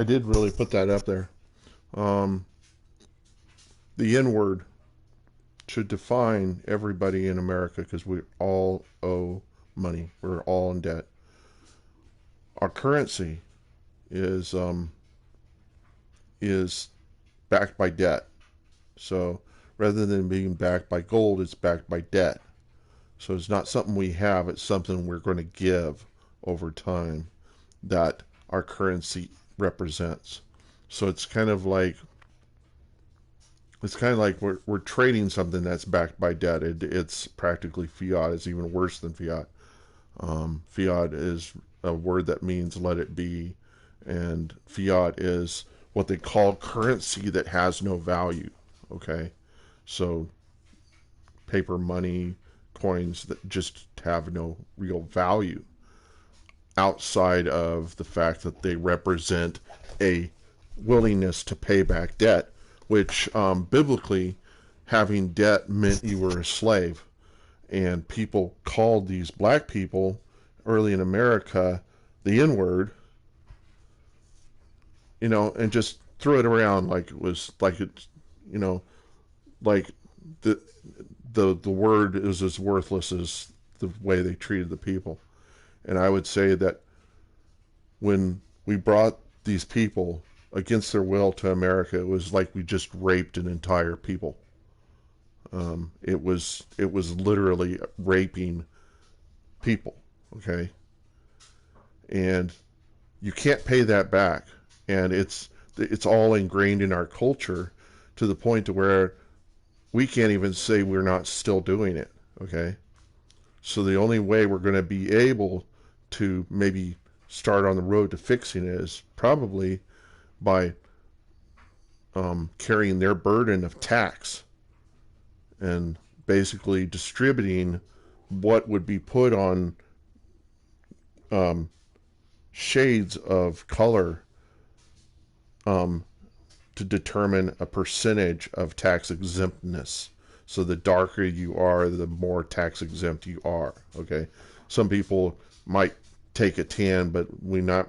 I did really put that up there. Um, the N word should define everybody in America because we all owe money. We're all in debt. Our currency is is backed by debt. So rather than being backed by gold, it's backed by debt. So it's not something we have, it's something we're going to give over time that our currency represents. So it's kind of like we're trading something that's backed by debt. It's practically fiat. It's even worse than fiat. Fiat is a word that means let it be, and fiat is what they call currency that has no value. Okay, so paper money, coins that just have no real value outside of the fact that they represent a willingness to pay back debt, which biblically, having debt meant you were a slave. And people called these black people early in America the N word, and just threw it around like it was like it, you know, like the the word is as worthless as the way they treated the people. And I would say that when we brought these people against their will to America, it was like we just raped an entire people. It was literally raping people. Okay, and you can't pay that back, and it's all ingrained in our culture to the point to where we can't even say we're not still doing it. Okay, so the only way we're going to be able to maybe start on the road to fixing it is probably by carrying their burden of tax and basically distributing what would be put on um, shades of color um, to determine a percentage of tax exemptness. So the darker you are, the more tax exempt you are. Okay, some people might take a tan, but we not.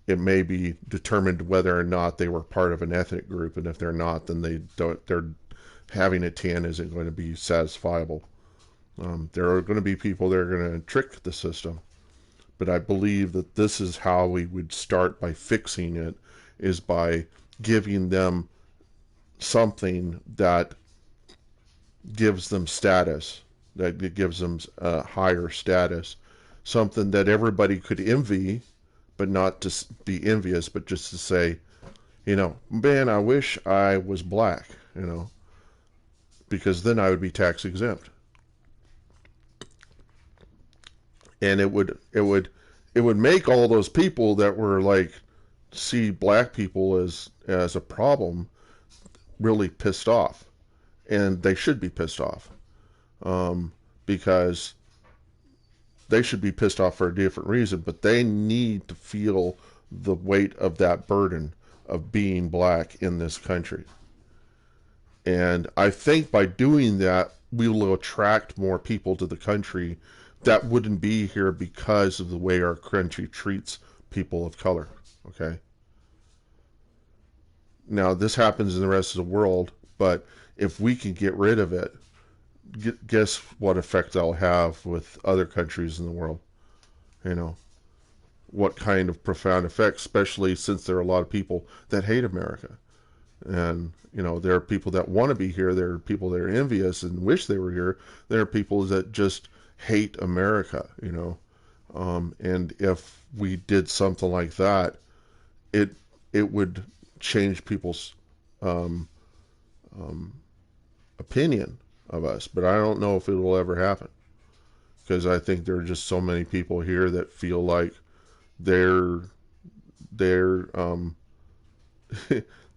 It may be determined whether or not they were part of an ethnic group, and if they're not, then they don't. They're having a tan isn't going to be satisfiable. There are going to be people that are going to trick the system, but I believe that this is how we would start by fixing it, is by giving them something that gives them status, that gives them a higher status, something that everybody could envy, but not to be envious, but just to say, man, I wish I was black, because then I would be tax exempt. And it would make all those people that were like see black people as a problem really pissed off, and they should be pissed off, because they should be pissed off for a different reason, but they need to feel the weight of that burden of being black in this country. And I think by doing that, we will attract more people to the country that wouldn't be here because of the way our country treats people of color. Okay. Now, this happens in the rest of the world, but if we can get rid of it, guess what effect that'll have with other countries in the world? You know, what kind of profound effect, especially since there are a lot of people that hate America. And, there are people that want to be here. There are people that are envious and wish they were here. There are people that just hate America. And if we did something like that, it it would change people's um, um, opinion of us. But I don't know if it will ever happen, because I think there are just so many people here that feel like they're they're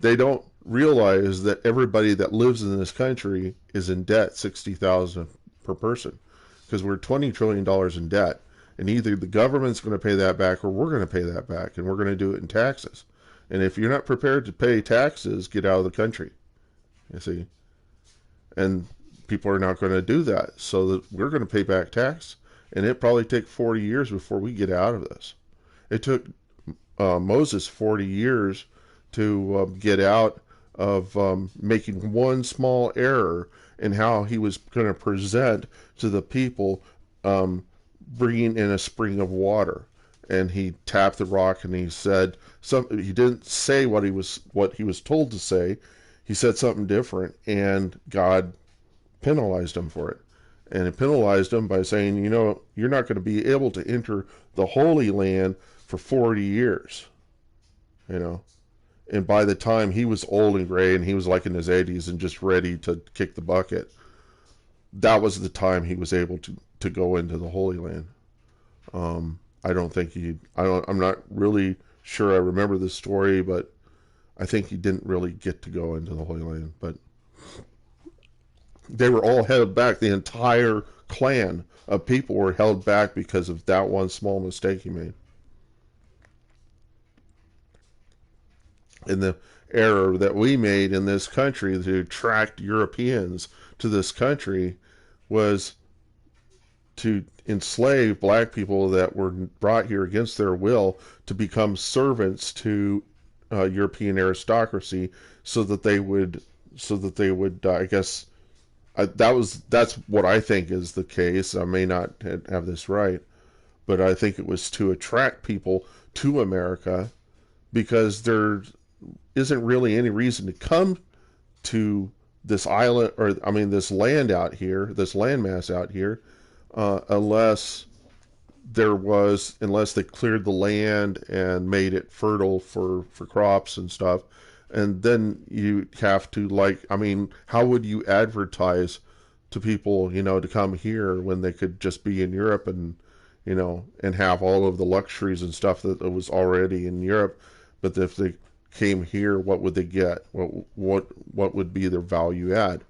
they don't realize that everybody that lives in this country is in debt 60,000 per person, because we're $20 trillion in debt, and either the government's going to pay that back or we're going to pay that back, and we're going to do it in taxes. And if you're not prepared to pay taxes, get out of the country. You see, and people are not going to do that, so that we're going to pay back tax, and it probably take 40 years before we get out of this. It took Moses 40 years to get out of making one small error in how he was going to present to the people, bringing in a spring of water. And he tapped the rock and he said something. He didn't say what he was told to say. He said something different, and God penalized him for it. And it penalized him by saying, you're not going to be able to enter the Holy Land for 40 years. And by the time he was old and gray and he was like in his 80s and just ready to kick the bucket, that was the time he was able to go into the Holy Land. I don't think I'm not really sure I remember the story, but I think he didn't really get to go into the Holy Land. But they were all held back. The entire clan of people were held back because of that one small mistake he made. And the error that we made in this country to attract Europeans to this country was to enslave black people that were brought here against their will to become servants to European aristocracy, so that they would I guess that's what I think is the case. I may not have this right, but I think it was to attract people to America, because there isn't really any reason to come to this island, or this land out here, this landmass out here, unless they cleared the land and made it fertile for crops and stuff. And then you have to, how would you advertise to people, to come here when they could just be in Europe and have all of the luxuries and stuff that was already in Europe? But if they came here, what would they get? What would be their value add?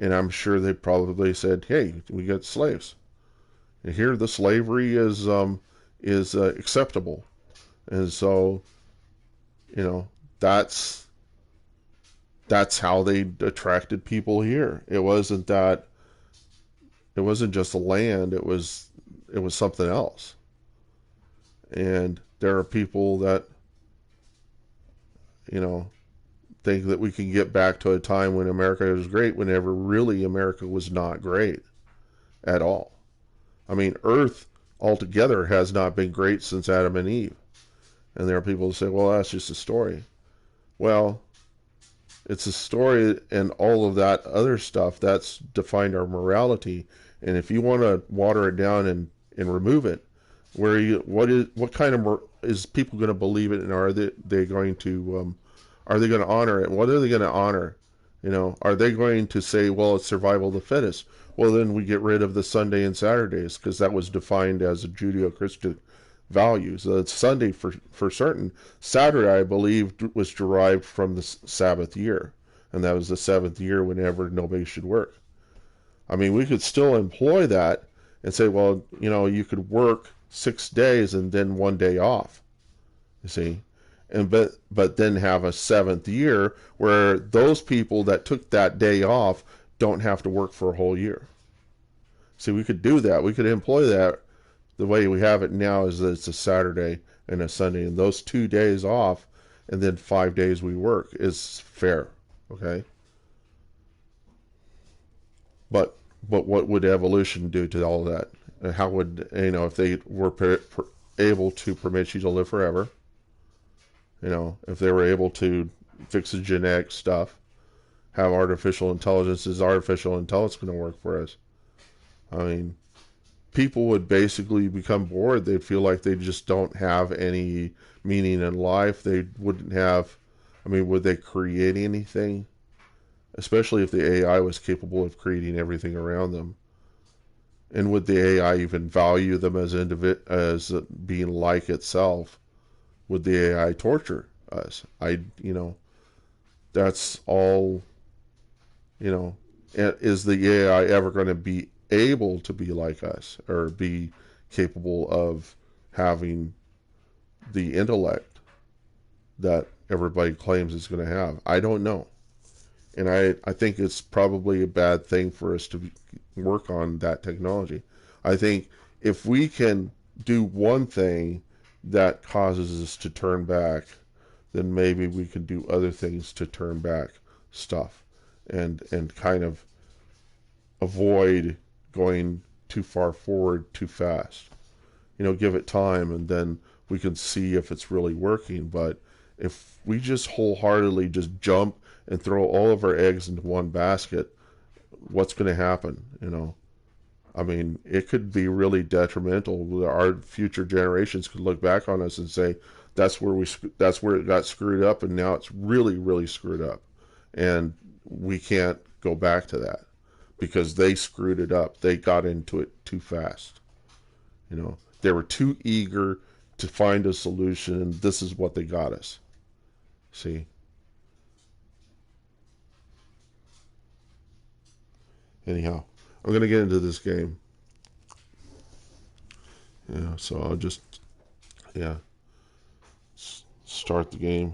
And I'm sure they probably said, hey, we got slaves. And here the slavery is acceptable. And so, that's how they attracted people here. It wasn't just the land, it was something else. And there are people that think that we can get back to a time when America was great, whenever really America was not great at all. Earth altogether has not been great since Adam and Eve. And there are people who say, well, that's just a story. Well, it's a story, and all of that other stuff, that's defined our morality. And if you want to water it down and remove it, what kind of is people going to believe it, and are they going to honor it? What are they going to honor? Are they going to say, well, it's survival of the fittest? Well, then we get rid of the Sunday and Saturdays, because that was defined as a Judeo-Christian value. So it's Sunday for certain. Saturday, I believe, was derived from the Sabbath year, and that was the seventh year whenever nobody should work. We could still employ that and say, well, you could work 6 days and then 1 day off, you see, but then have a seventh year where those people that took that day off don't have to work for a whole year. See, we could do that. We could employ that. The way we have it now is that it's a Saturday and a Sunday, and those 2 days off, and then 5 days we work is fair, okay? But what would evolution do to all that? How would, if they were able to permit you to live forever, if they were able to fix the genetic stuff, have artificial intelligence, is artificial intelligence going to work for us? People would basically become bored. They'd feel like they just don't have any meaning in life. They wouldn't have, would they create anything? Especially if the AI was capable of creating everything around them. And would the AI even value them as as being like itself? Would the AI torture us? That's all, is the AI ever going to be able to be like us, or be capable of having the intellect that everybody claims it's going to have? I don't know. And I think it's probably a bad thing for us to work on that technology. I think if we can do one thing that causes us to turn back, then maybe we can do other things to turn back stuff and kind of avoid going too far forward too fast. Give it time, and then we can see if it's really working. But if we just wholeheartedly just jump and throw all of our eggs into one basket, what's going to happen? I mean, it could be really detrimental. Our future generations could look back on us and say, that's where it got screwed up, and now it's really, really screwed up. And we can't go back to that because they screwed it up. They got into it too fast. They were too eager to find a solution, and this is what they got us. See? Anyhow, I'm going to get into this game. So I'll just, start the game.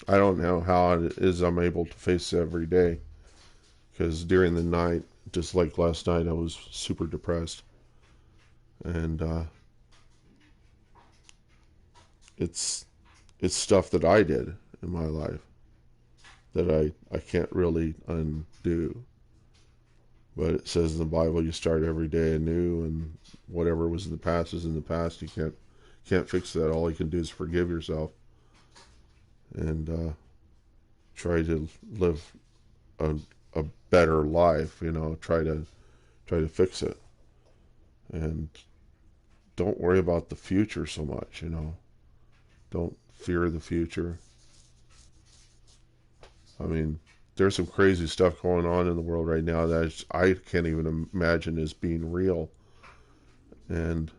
I don't know how it is I'm able to face it every day, because during the night, just like last night, I was super depressed. And it's stuff that I did in my life that I can't really undo. But it says in the Bible, you start every day anew, and whatever was in the past is in the past. You can't fix that. All you can do is forgive yourself and try to live a better life. Try to fix it, and don't worry about the future so much. Don't fear the future. I mean, there's some crazy stuff going on in the world right now that I can't even imagine as being real. And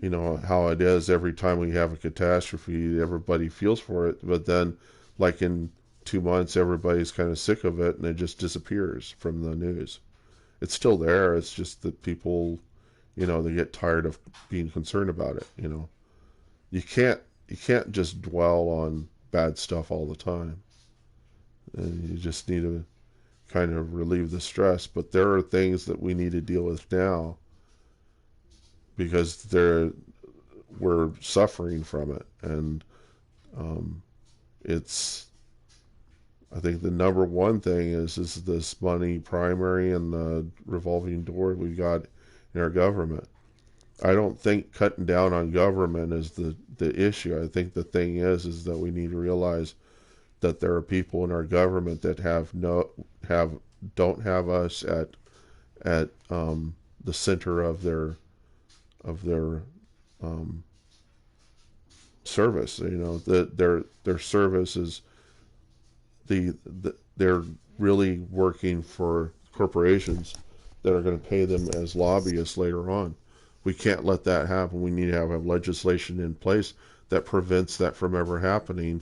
how it is every time we have a catastrophe, everybody feels for it. But then, like in 2 months, everybody's kind of sick of it, and it just disappears from the news. It's still there. It's just that people, they get tired of being concerned about it. You can't just dwell on bad stuff all the time. And you just need to kind of relieve the stress. But there are things that we need to deal with now because we're suffering from it. And I think the number one thing is this money primary and the revolving door we got in our government. I don't think cutting down on government is the issue. I think the thing is that we need to realize that there are people in our government that don't have us at the center of their service. Their service is they're really working for corporations that are going to pay them as lobbyists later on. We can't let that happen. We need to have legislation in place that prevents that from ever happening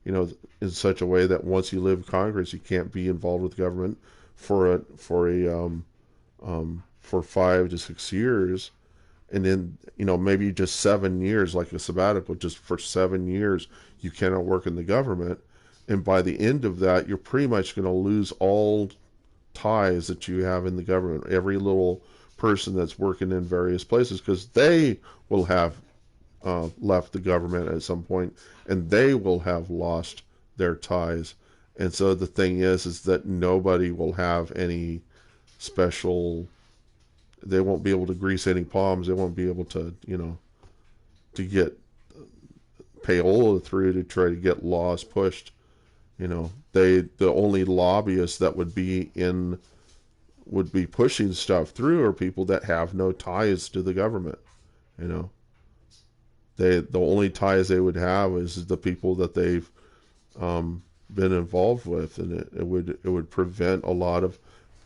in such a way that once you leave Congress, you can't be involved with government for 5 to 6 years, and then maybe just 7 years, like a sabbatical, just for 7 years you cannot work in the government, and by the end of that, you're pretty much going to lose all ties that you have in the government. Every little person that's working in various places, because they will have left the government at some point, and they will have lost their ties. And so the thing is that nobody will have any special. They won't be able to grease any palms. They won't be able to, to get payola through to try to get laws pushed. The only lobbyists that would be pushing stuff through are people that have no ties to the government. The only ties they would have is the people that they've been involved with, and it would prevent a lot of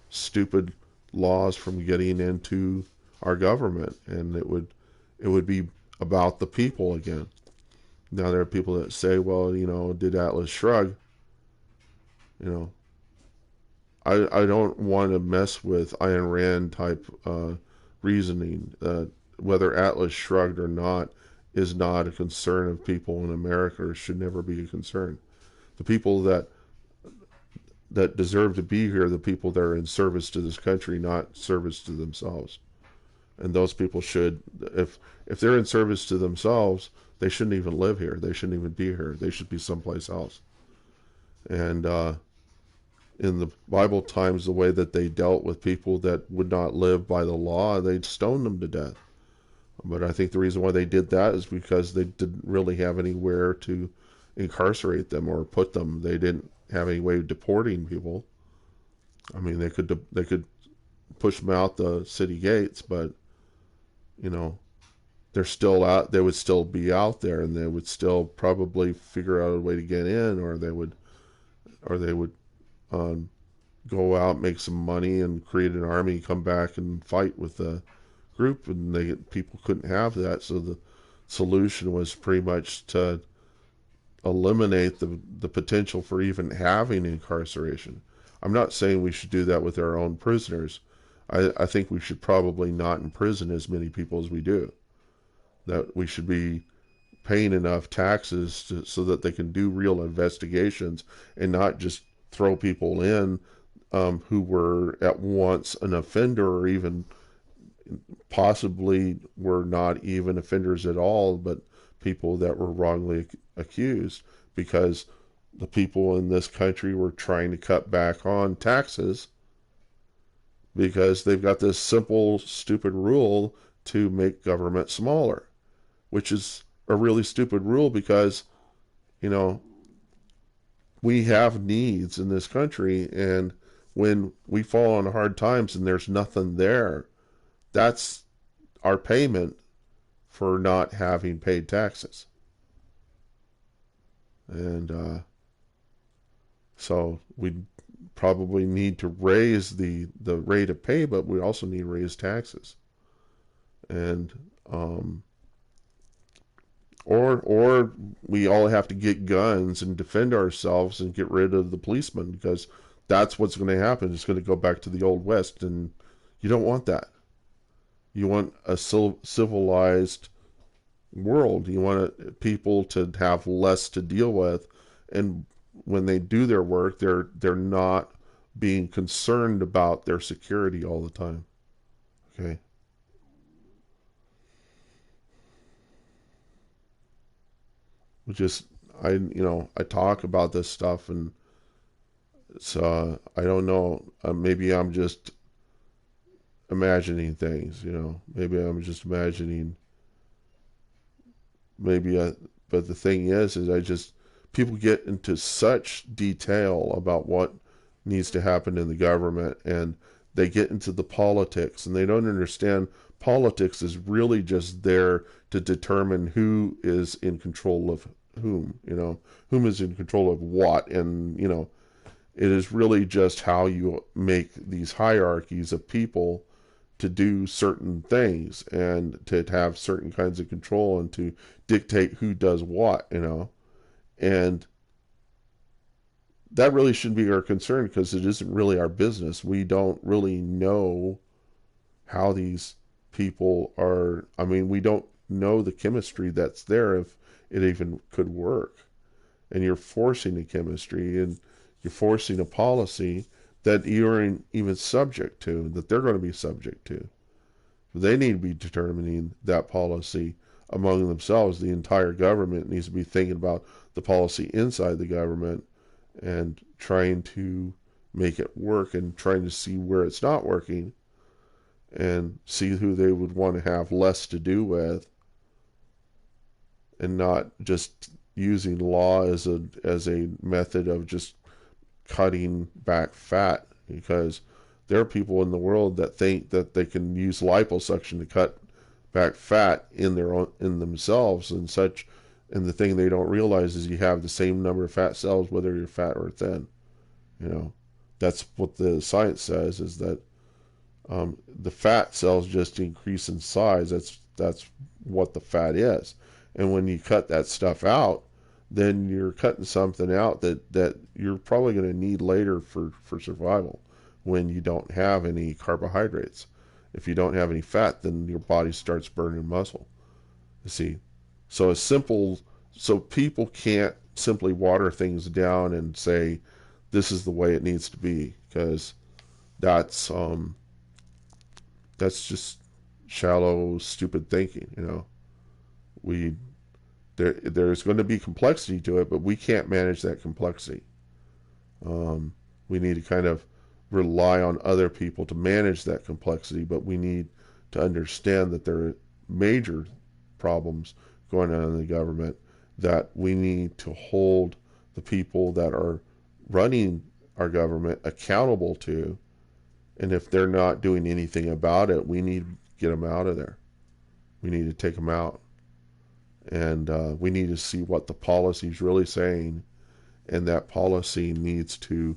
stupid laws from getting into our government, and it would be about the people again. Now there are people that say, well, did Atlas shrug? I don't want to mess with Ayn Rand type reasoning. Whether Atlas shrugged or not is not a concern of people in America, or should never be a concern. The people that deserve to be here are the people that are in service to this country, not service to themselves. And those people should, if they're in service to themselves, they shouldn't even live here. They shouldn't even be here. They should be someplace else. And in the Bible times, the way that they dealt with people that would not live by the law, they'd stone them to death. But I think the reason why they did that is because they didn't really have anywhere to incarcerate them or put them. They didn't have any way of deporting people. I mean, they could push them out the city gates, but you know, they're still out. They would still be out there, and they would still probably figure out a way to get in, or they would go out, make some money, and create an army, come back and fight with the group. And people couldn't have that, so the solution was pretty much to eliminate the potential for even having incarceration. I'm not saying we should do that with our own prisoners. I think we should probably not imprison as many people as we do. That we should be paying enough taxes so that they can do real investigations and not just throw people in who were at once an offender, or even possibly were not even offenders at all, but people that were wrongly accused, because the people in this country were trying to cut back on taxes because they've got this simple, stupid rule to make government smaller, which is a really stupid rule because, you know, we have needs in this country, and when we fall on hard times and there's nothing there, that's our payment for not having paid taxes. And so we probably need to raise the rate of pay, but we also need to raise taxes. And or we all have to get guns and defend ourselves and get rid of the policemen, because that's what's going to happen. It's going to go back to the old West, and you don't want that. You want a civilized world. You want people to have less to deal with, and when they do their work, they're not being concerned about their security all the time. Okay. I talk about this stuff, and it's I don't know, maybe I'm just imagining things, maybe I'm just imagining, maybe but the thing is people get into such detail about what needs to happen in the government, and they get into the politics, and they don't understand politics is really just there to determine who is in control of whom, whom is in control of what, and it is really just how you make these hierarchies of people to do certain things and to have certain kinds of control and to dictate who does what, and that really shouldn't be our concern, because it isn't really our business. We don't really know how these people are. I mean, we don't know the chemistry that's there, if it even could work. And you're forcing a chemistry, and you're forcing a policy that you're even subject to, that they're going to be subject to. They need to be determining that policy among themselves. The entire government needs to be thinking about the policy inside the government and trying to make it work, and trying to see where it's not working, and see who they would want to have less to do with, and not just using law as a method of just cutting back fat, because there are people in the world that think that they can use liposuction to cut back fat in themselves and such. And the thing they don't realize is you have the same number of fat cells whether you're fat or thin. That's what the science says, is that the fat cells just increase in size. That's what the fat is. And when you cut that stuff out, then you're cutting something out that you're probably going to need later for survival, when you don't have any carbohydrates. If you don't have any fat, then your body starts burning muscle. You see? So people can't simply water things down and say this is the way it needs to be, because that's just shallow, stupid thinking. We there's going to be complexity to it, but we can't manage that complexity. Um, we need to kind of rely on other people to manage that complexity, but we need to understand that there are major problems going on in the government that we need to hold the people that are running our government accountable to. And if they're not doing anything about it, we need to get them out of there. We need to take them out. And we need to see what the policy is really saying. And that policy needs to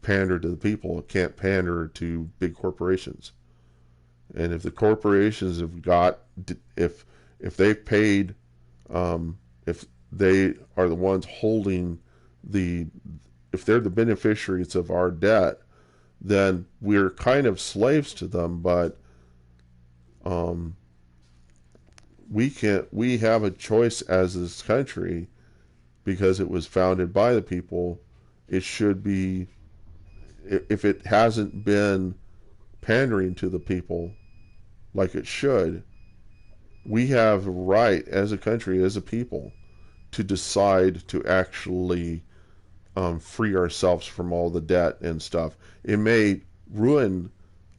pander to the people. It can't pander to big corporations. And if the corporations have got, if they've paid, if they are the ones holding if they're the beneficiaries of our debt, then we're kind of slaves to them. But we have a choice as this country, because it was founded by the people. It should be, if it hasn't been pandering to the people like it should, we have a right as a country, as a people, to decide to actually free ourselves from all the debt and stuff. It may ruin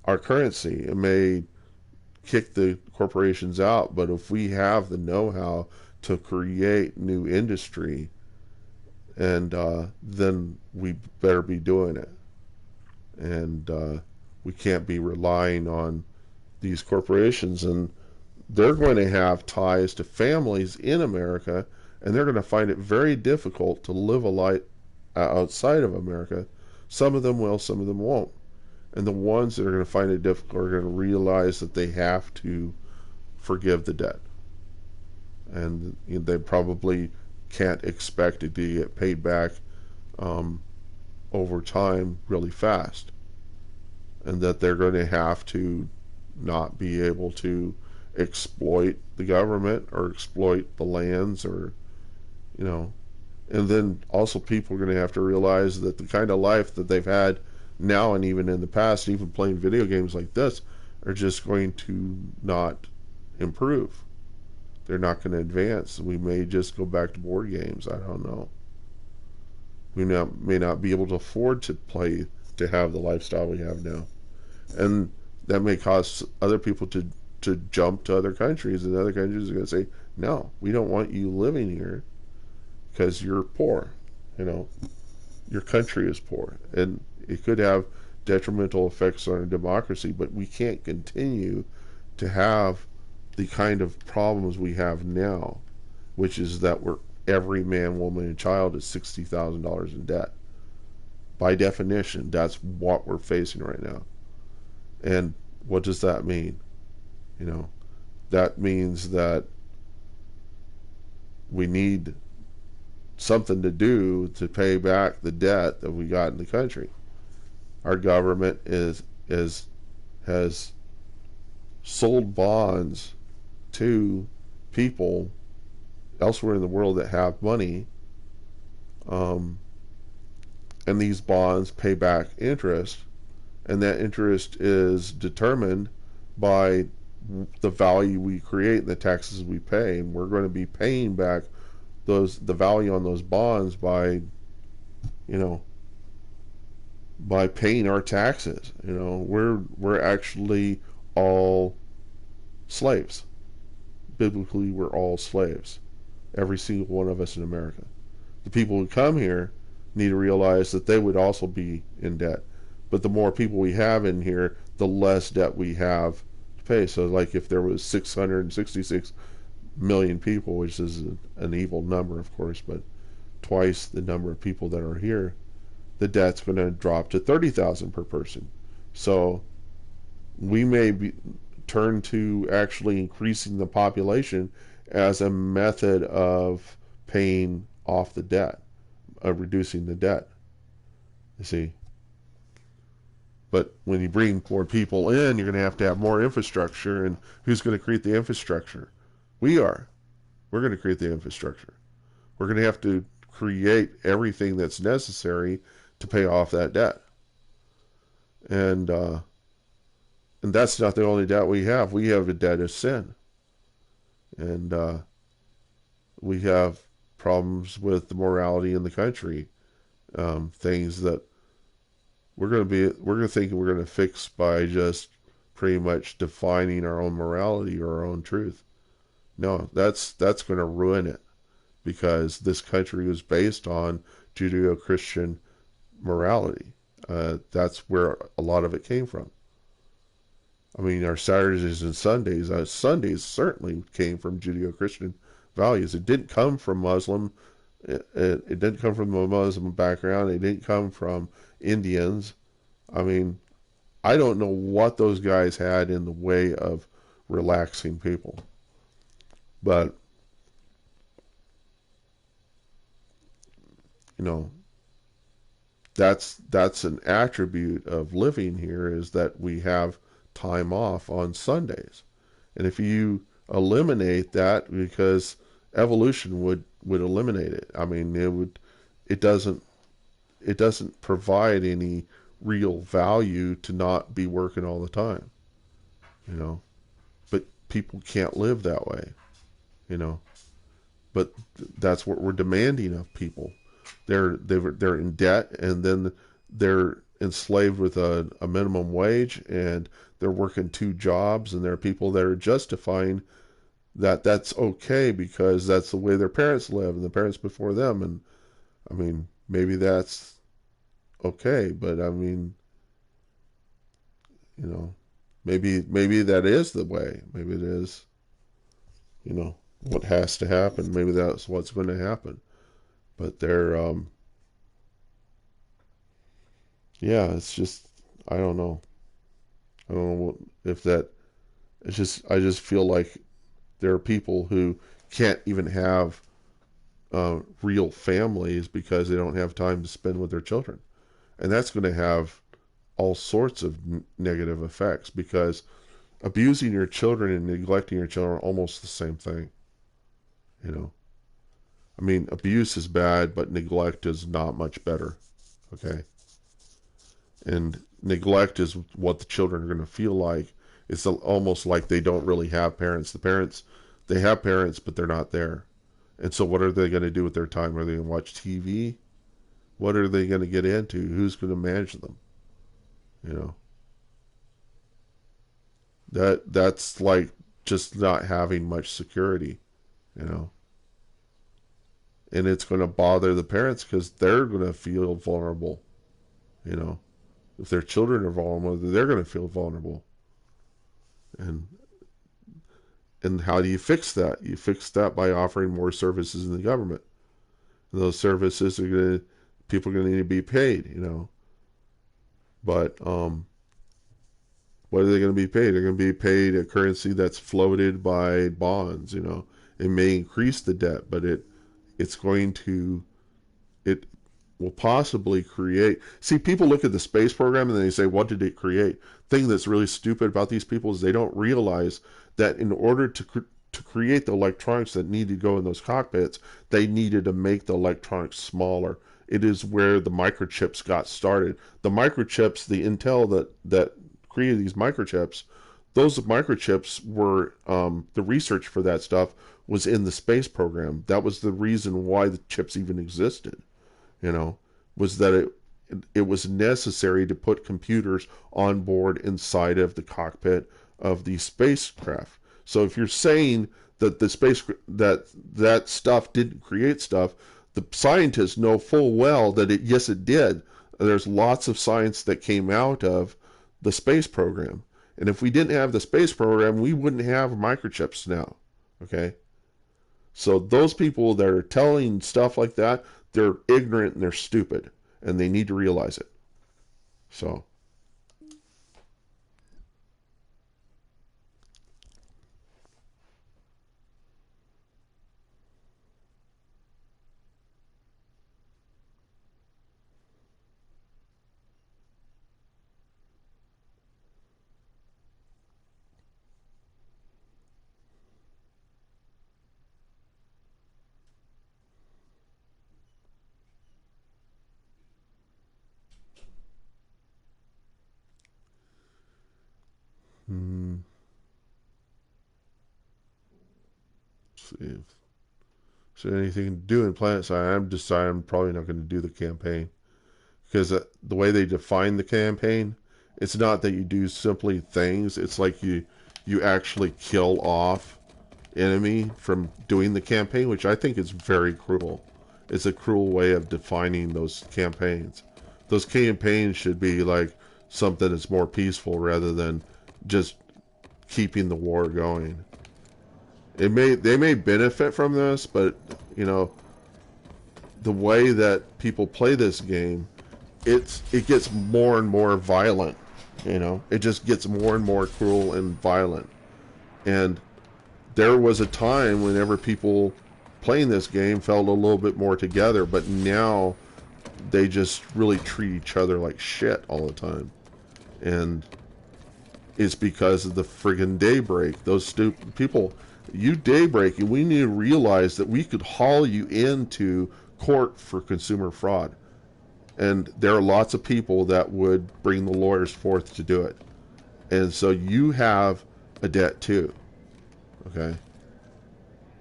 our currency. It may kick the corporations out, but if we have the know-how to create new industry, and then we better be doing it. And we can't be relying on these corporations, and they're going to have ties to families in America, and they're going to find it very difficult to live a life outside of America. Some of them will, some of them won't. And the ones that are going to find it difficult are going to realize that they have to forgive the debt. And they probably can't expect it to get paid back over time really fast. And that they're going to have to not be able to exploit the government or exploit the lands, or, and then also people are going to have to realize that the kind of life that they've had now and even in the past, even playing video games like this, are just going to not improve. They're not going to advance. We may just go back to board games. I don't know. We may not be able to afford to have the lifestyle we have now. And that may cause other people to jump to other countries, and other countries are going to say, no, we don't want you living here because you're poor. Your country is poor. And it could have detrimental effects on our democracy, but we can't continue to have the kind of problems we have now, which is that every man, woman, and child is $60,000 in debt. By definition, that's what we're facing right now. And what does that mean? That means that we need something to do to pay back the debt that we got in the country. Our government has sold bonds to people elsewhere in the world that have money, and these bonds pay back interest, and that interest is determined by the value we create and the taxes we pay, and we're going to be paying back the value on those bonds by paying our taxes. We're actually all slaves. Biblically, we're all slaves. Every single one of us in America. The people who come here need to realize that they would also be in debt. But the more people we have in here, the less debt we have to pay. So like if there was 666 million people, which is an evil number, of course, but twice the number of people that are here, the debt's going to drop to 30,000 per person. So we may turn to actually increasing the population as a method of paying off the debt, of reducing the debt. You see? But when you bring more people in, you're going to have more infrastructure, and who's going to create the infrastructure? We are. We're going to create the infrastructure. We're going to have to create everything that's necessary to pay off that debt. And And that's not the only debt we have. We have a debt of sin. And we have problems with the morality in the country. Things that we're going to think we're going to fix by just pretty much defining our own morality or our own truth. No, that's going to ruin it, because this country was based on Judeo-Christian morality. That's where a lot of it came from. I mean, our Saturdays and Sundays, Sundays certainly came from Judeo-Christian values. It didn't come from Muslim. It didn't come from a Muslim background. It didn't come from Indians. I mean, I don't know what those guys had in the way of relaxing people. But, you know, that's an attribute of living here, is that we have time off on Sundays. And if you eliminate that, because evolution would eliminate it. I mean, it doesn't provide any real value to not be working all the time, you know. But people can't live that way, you know. But that's what we're demanding of people. They're in debt, and then they're enslaved with a minimum wage, and they're working two jobs, and there are people that are justifying that that's okay because that's the way their parents live and the parents before them. And I mean, maybe that's okay, but I mean, you know, maybe that is the way. Maybe it is, you know, what has to happen. Maybe that's what's going to happen. But they're yeah, it's just, I don't know. I don't know if that, it's just, I just feel like there are people who can't even have real families because they don't have time to spend with their children. And that's going to have all sorts of negative effects, because abusing your children and neglecting your children are almost the same thing. You know, I mean, abuse is bad, but neglect is not much better. Okay. And neglect is what the children are going to feel like. It's almost like they don't really have parents. They have parents, but they're not there. And so what are they going to do with their time? Are they going to watch TV? What are they going to get into? Who's going to manage them? You know, that's like just not having much security, you know. And it's going to bother the parents because they're going to feel vulnerable, you know. If their children are vulnerable, they're going to feel vulnerable. And how do you fix that? You fix that by offering more services in the government. And those services are going to, people are going to need to be paid, you know. But what are they going to be paid? They're going to be paid a currency that's floated by bonds, you know. It may increase the debt, but it's going to, it will possibly create. See, people look at the space program and they say, what did it create? Thing that's really stupid about these people is they don't realize that in order to create the electronics that need to go in those cockpits, they needed to make the electronics smaller. It is where the microchips got started. The microchips, the Intel that created these microchips, those microchips were, the research for that stuff was in the space program. That was the reason why the chips even existed, you know, was that it was necessary to put computers on board inside of the cockpit of the spacecraft. So if you're saying that that stuff didn't create stuff, the scientists know full well that yes, it did. There's lots of science that came out of the space program. And if we didn't have the space program, we wouldn't have microchips now. Okay? So those people that are telling stuff like that, they're ignorant and they're stupid, and they need to realize it. So So anything to do in Planetside, I'm deciding I'm probably not going to do the campaign. Because the way they define the campaign, it's not that you do simply things. It's like you actually kill off enemy from doing the campaign, which I think is very cruel. It's a cruel way of defining those campaigns. Those campaigns should be like something that's more peaceful rather than just keeping the war going. They may benefit from this, but you know, the way that people play this game, it gets more and more violent. You know, it just gets more and more cruel and violent. And there was a time whenever people playing this game felt a little bit more together, but now they just really treat each other like shit all the time. And it's because of the friggin' daybreak. Those stupid people, you daybreak, and we need to realize that we could haul you into court for consumer fraud. And there are lots of people that would bring the lawyers forth to do it. And so you have a debt too. Okay?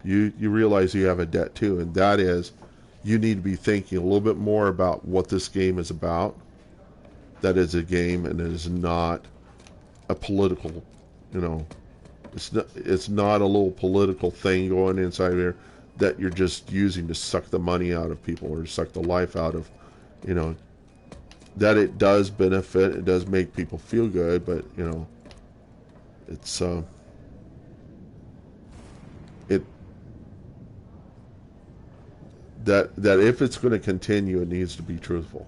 You realize you have a debt too, and that is you need to be thinking a little bit more about what this game is about. That is a game, and it is not a political, you know, it's not a little political thing going inside here that you're just using to suck the money out of people or suck the life out of, you know, that it does benefit, it does make people feel good, but you know, it's that if it's going to continue, it needs to be truthful,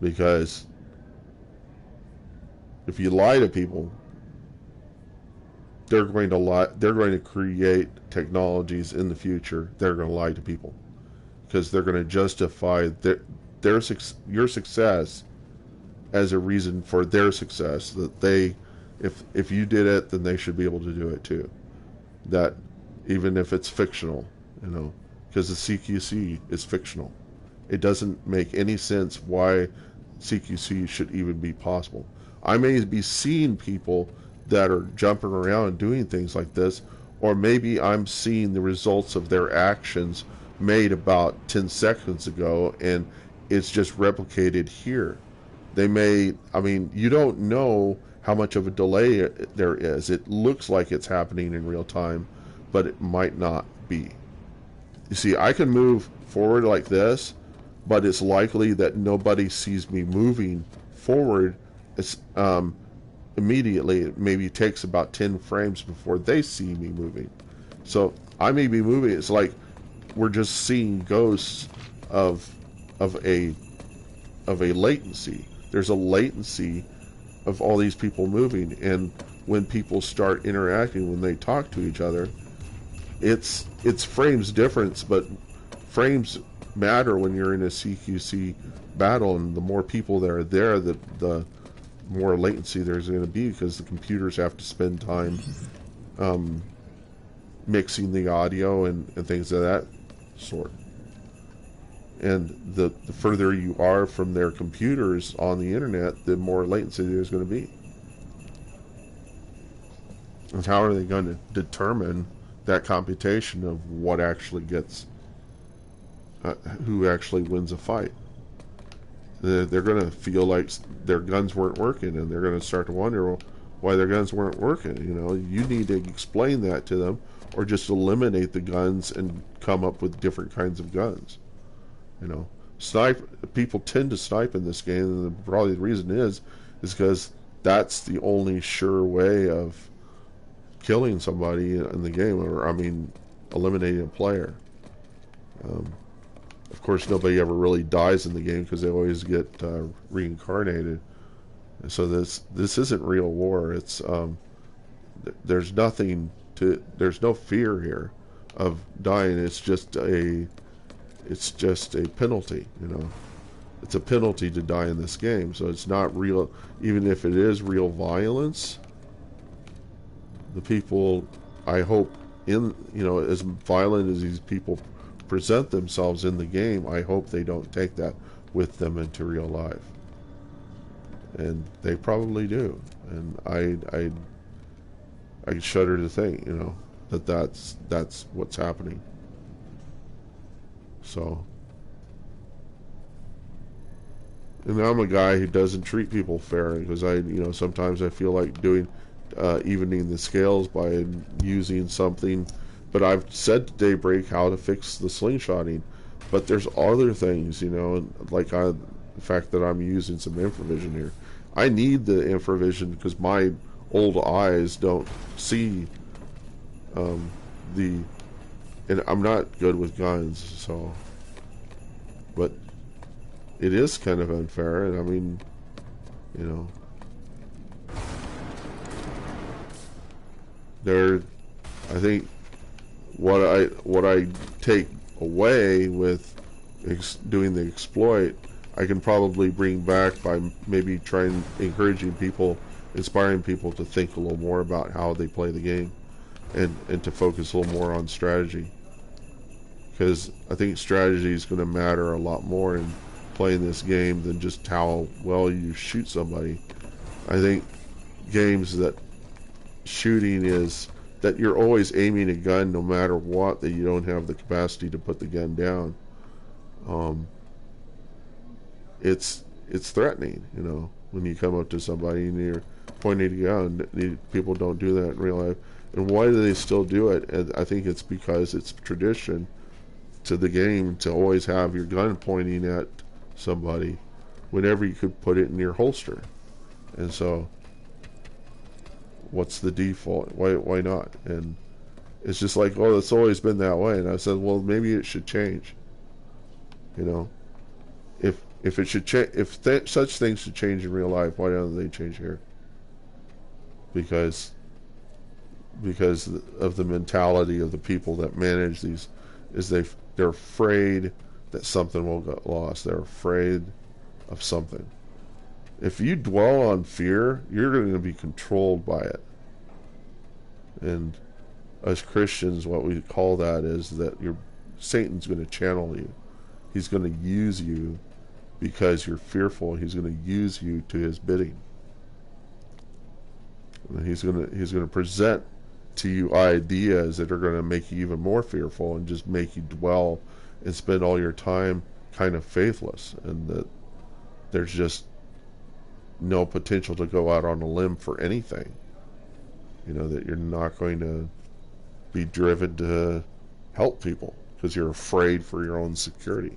because if you lie to people, they're going to lie. They're going to create technologies in the future. They're going to lie to people because they're going to justify your success as a reason for their success. That they, if you did it, then they should be able to do it too. That even if it's fictional, you know, because the CQC is fictional. It doesn't make any sense why CQC should even be possible. I may be seeing people that are jumping around and doing things like this, or maybe I'm seeing the results of their actions made about 10 seconds ago, and it's just replicated here. They may, I mean, you don't know how much of a delay there is. It looks like it's happening in real time, but it might not be. You see, I can move forward like this, but it's likely that nobody sees me moving forward. It's immediately. It maybe takes about 10 frames before they see me moving. So I may be moving. It's like we're just seeing ghosts of a latency. There's a latency of all these people moving, and when people start interacting, when they talk to each other, it's frames difference, but frames matter when you're in a CQC battle, and the more people that are there, the more latency there's going to be, because the computers have to spend time mixing the audio and things of that sort. And the further you are from their computers on the internet, the more latency there's going to be. And how are they going to determine that computation of what actually gets, who actually wins a fight? They're going to feel like their guns weren't working, and they're going to start to wonder why their guns weren't working. You know, you need to explain that to them, or just eliminate the guns and come up with different kinds of guns. You know, people tend to snipe in this game, and probably the reason is because that's the only sure way of killing somebody in the game, or I mean, eliminating a player. Of course, nobody ever really dies in the game because they always get reincarnated. And so this isn't real war. It's there's no fear here of dying. It's just a penalty. You know, it's a penalty to die in this game. So it's not real. Even if it is real violence, the people, I hope, as violent as these people present themselves in the game, I hope they don't take that with them into real life. And they probably do. And I shudder to think, that's what's happening. So, and I'm a guy who doesn't treat people fair, because sometimes I feel like doing evening the scales by using something. But I've said to Daybreak how to fix the slingshotting, but there's other things, like the fact that I'm using some infravision here. I need the infravision because my old eyes don't see the, and I'm not good with guns, so, but it is kind of unfair, and I mean, I think what I take away with doing the exploit, I can probably bring back by maybe trying encouraging people, inspiring people to think a little more about how they play the game, and to focus a little more on strategy, because I think strategy is going to matter a lot more in playing this game than just how well you shoot somebody. I think games that shooting is that you're always aiming a gun no matter what, that you don't have the capacity to put the gun down. It's threatening, when you come up to somebody and you're pointing a gun. People don't do that in real life. And why do they still do it? And I think it's because it's tradition to the game to always have your gun pointing at somebody whenever you could put it in your holster. And so what's the default? Why not? And it's just like, oh, it's always been that way. And I said, well, maybe it should change. If it should change, such things should change in real life, why don't they change here? Because of the mentality of the people that manage these, is they're afraid that something will get lost. They're afraid of something. If you dwell on fear, you're going to be controlled by it. And as Christians, what we call that is that Satan's going to channel you. He's going to use you because you're fearful. He's going to use you to his bidding. And he's going to present to you ideas that are going to make you even more fearful and just make you dwell and spend all your time kind of faithless, and that there's just no potential to go out on a limb for anything. That you're not going to be driven to help people because you're afraid for your own security.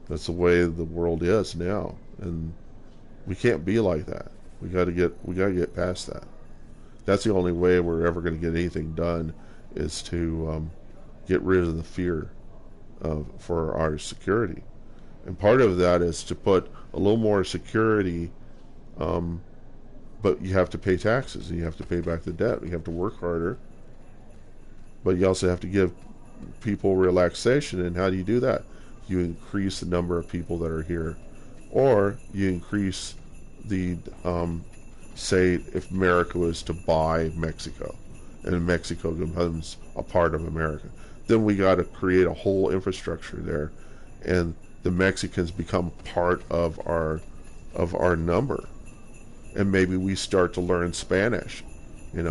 That's the way the world is now, and we can't be like that. We got to get past that. That's the only way we're ever going to get anything done, is to get rid of the fear for our security. And part of that is to put a little more security, but you have to pay taxes, and you have to pay back the debt. You have to work harder, but you also have to give people relaxation. And how do you do that? You increase the number of people that are here, or you increase the say if America was to buy Mexico, and Mexico becomes a part of America, then we got to create a whole infrastructure there, and the Mexicans become part of our number, and maybe we start to learn Spanish, in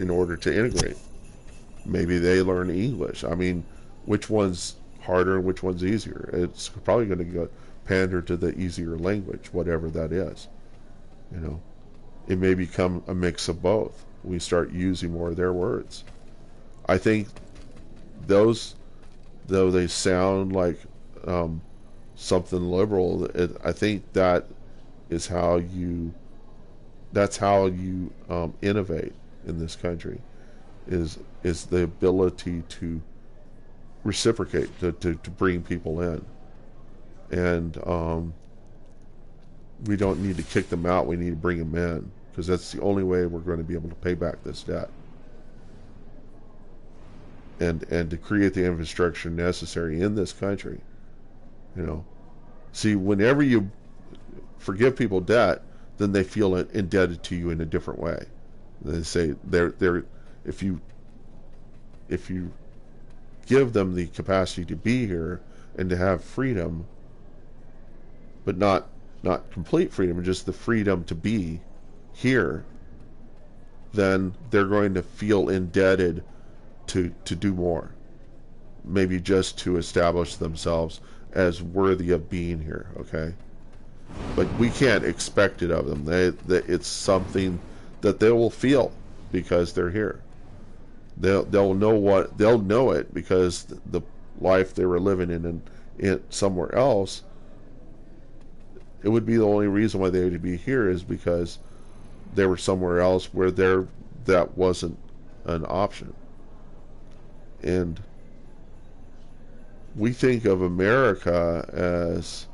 order to integrate. Maybe they learn English. I mean, which one's harder and which one's easier? It's probably going to go pander to the easier language, whatever that is. It may become a mix of both. We start using more of their words. I think those, though they sound like something liberal, I think that is how you innovate in this country, is the ability to reciprocate, to bring people in. And we don't need to kick them out, we need to bring them in, because that's the only way we're going to be able to pay back this debt, and to create the infrastructure necessary in this country. See, whenever you forgive people debt, then they feel indebted to you in a different way. They say they're if you give them the capacity to be here and to have freedom, but not complete freedom, just the freedom to be here, then they're going to feel indebted to do more, maybe just to establish themselves as worthy of being here. Okay, but we can't expect it of them. It's something that they will feel because they're here. They'll know it because the life they were living in somewhere else, it would be the only reason why they would be here is because they were somewhere else where that wasn't an option. And we think of America as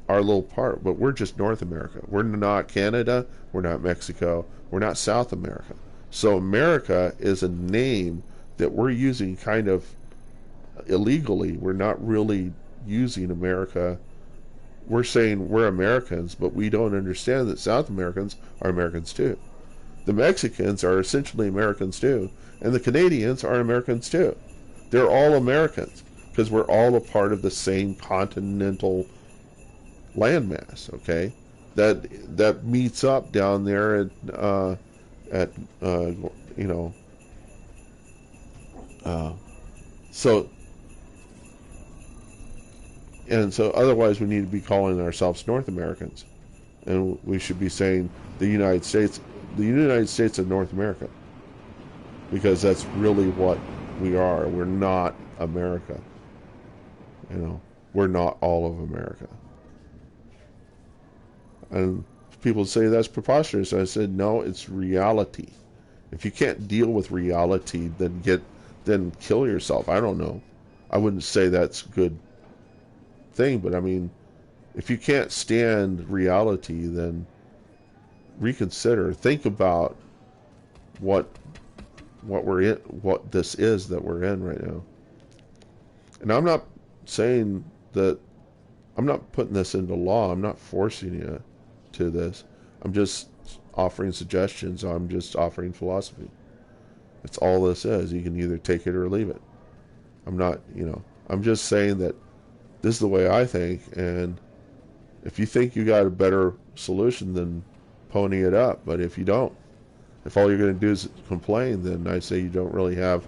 our little part, but we're just North America. We're not Canada, we're not Mexico, we're not South America. So America is a name that we're using kind of illegally. We're not really using America. We're saying we're Americans, but we don't understand that South Americans are Americans too. The Mexicans are essentially Americans too, and the Canadians are Americans too. They're all Americans because we're all a part of the same continental landmass. Okay, that meets up down there at so. And so otherwise we need to be calling ourselves North Americans. And we should be saying the United States of North America. Because that's really what we are. We're not America. We're not all of America. And people say that's preposterous. I said, no, it's reality. If you can't deal with reality, then kill yourself. I don't know. I wouldn't say that's good thing, but I mean, if you can't stand reality, then reconsider. Think about what we're in, what this is that we're in right now. And I'm not saying that I'm not putting this into law. I'm not forcing you to this. I'm just offering suggestions. I'm just offering philosophy. That's all this is. You can either take it or leave it. I'm just saying that this is the way I think, and if you think you got a better solution, then pony it up. But if you don't, if all you're going to do is complain, then I say you don't really have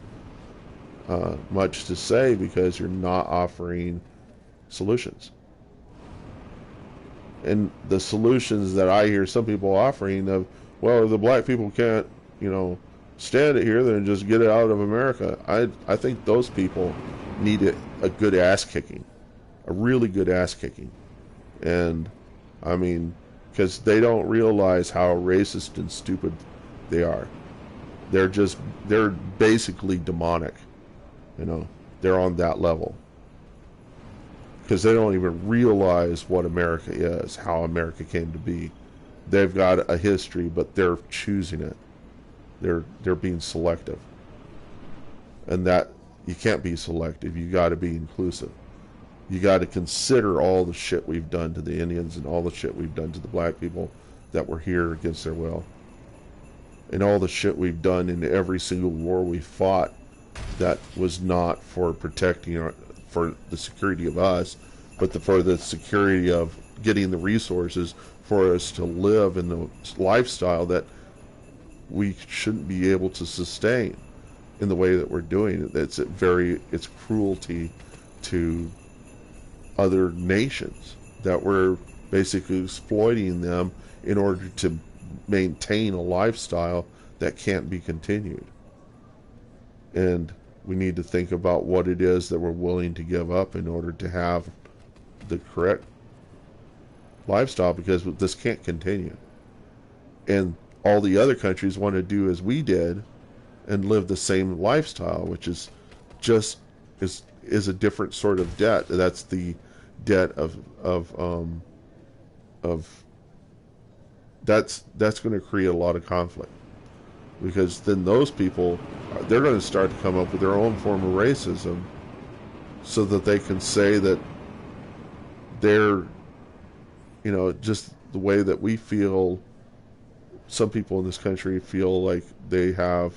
much to say because you're not offering solutions. And the solutions that I hear some people offering of, well, if the black people can't, stand it here, then just get it out of America. I think those people need a good ass kicking. A really good ass kicking. And I mean, because they don't realize how racist and stupid they are. They're basically demonic. They're on that level. Because they don't even realize what America is, how America came to be. They've got a history, but they're choosing it. They're being selective. And that you can't be selective. You got to be inclusive. You got to consider all the shit we've done to the Indians and all the shit we've done to the black people that were here against their will. And all the shit we've done in every single war we fought that was not for protecting for the security of us, but for the security of getting the resources for us to live in the lifestyle that we shouldn't be able to sustain in the way that we're doing it. It's cruelty to other nations that we're basically exploiting them in order to maintain a lifestyle that can't be continued. And we need to think about what it is that we're willing to give up in order to have the correct lifestyle, because this can't continue. And all the other countries want to do as we did and live the same lifestyle, which is a different sort of debt. That's the debt of that's going to create a lot of conflict, because then those people, they're going to start to come up with their own form of racism so that they can say that they're, just the way that we feel, some people in this country feel like they have,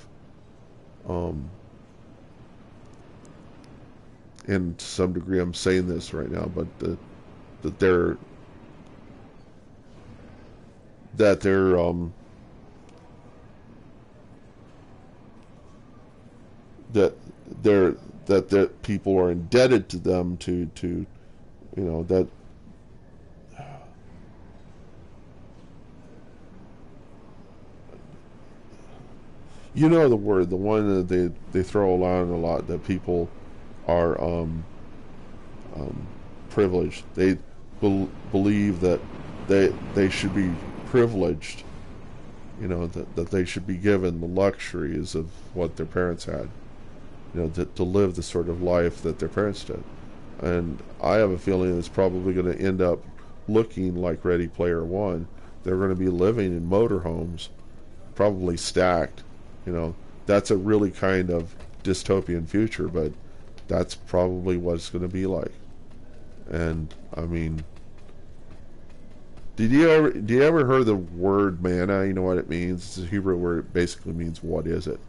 and to some degree I'm saying this right now, but that they're that they're that people are indebted to them to that the word, the one that they throw around a lot, that people are privileged. They believe that they should be privileged, that they should be given the luxuries of what their parents had, to live the sort of life that their parents did. And I have a feeling it's probably going to end up looking like Ready Player One. They're going to be living in motorhomes, probably stacked. That's a really kind of dystopian future, but that's probably what it's going to be like. And I mean, do you ever heard the word manna? You know what it means? It's a Hebrew word. It basically means what is it?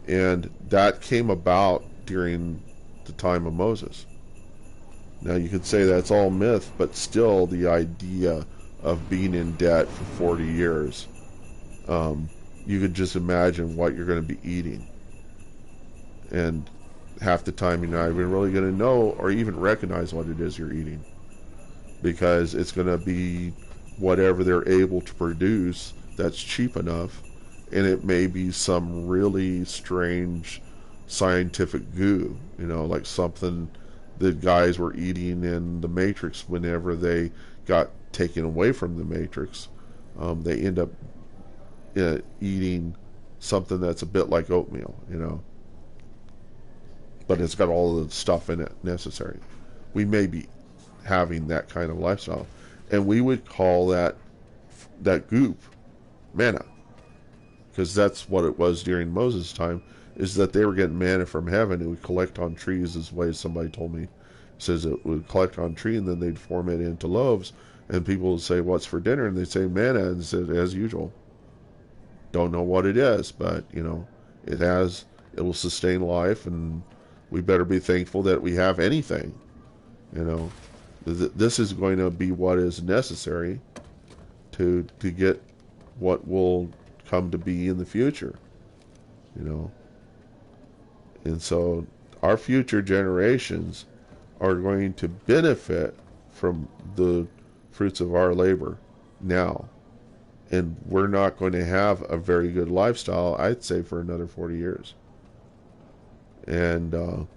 And that came about during the time of Moses. Now you could say that's all myth, but still the idea of being in debt for 40 years, you could just imagine what you're going to be eating. And half the time you're not even really going to know or even recognize what it is you're eating, because it's going to be whatever they're able to produce that's cheap enough, and it may be some really strange scientific goo, like something the guys were eating in the Matrix whenever they got taken away from the Matrix. They end up eating something that's a bit like oatmeal, but it's got all the stuff in it necessary. We may be having that kind of lifestyle, and we would call that goop manna, because that's what it was during Moses' time, is that they were getting manna from heaven. It would collect on trees, is the way somebody told me. It says it would collect on tree, and then they'd form it into loaves, and people would say, what's for dinner? And they'd say manna, and said, as usual. Don't know what it is, but it will sustain life, and we better be thankful that we have anything. This is going to be what is necessary to get what will come to be in the future. And so our future generations are going to benefit from the fruits of our labor now. And we're not going to have a very good lifestyle, I'd say, for another 40 years. And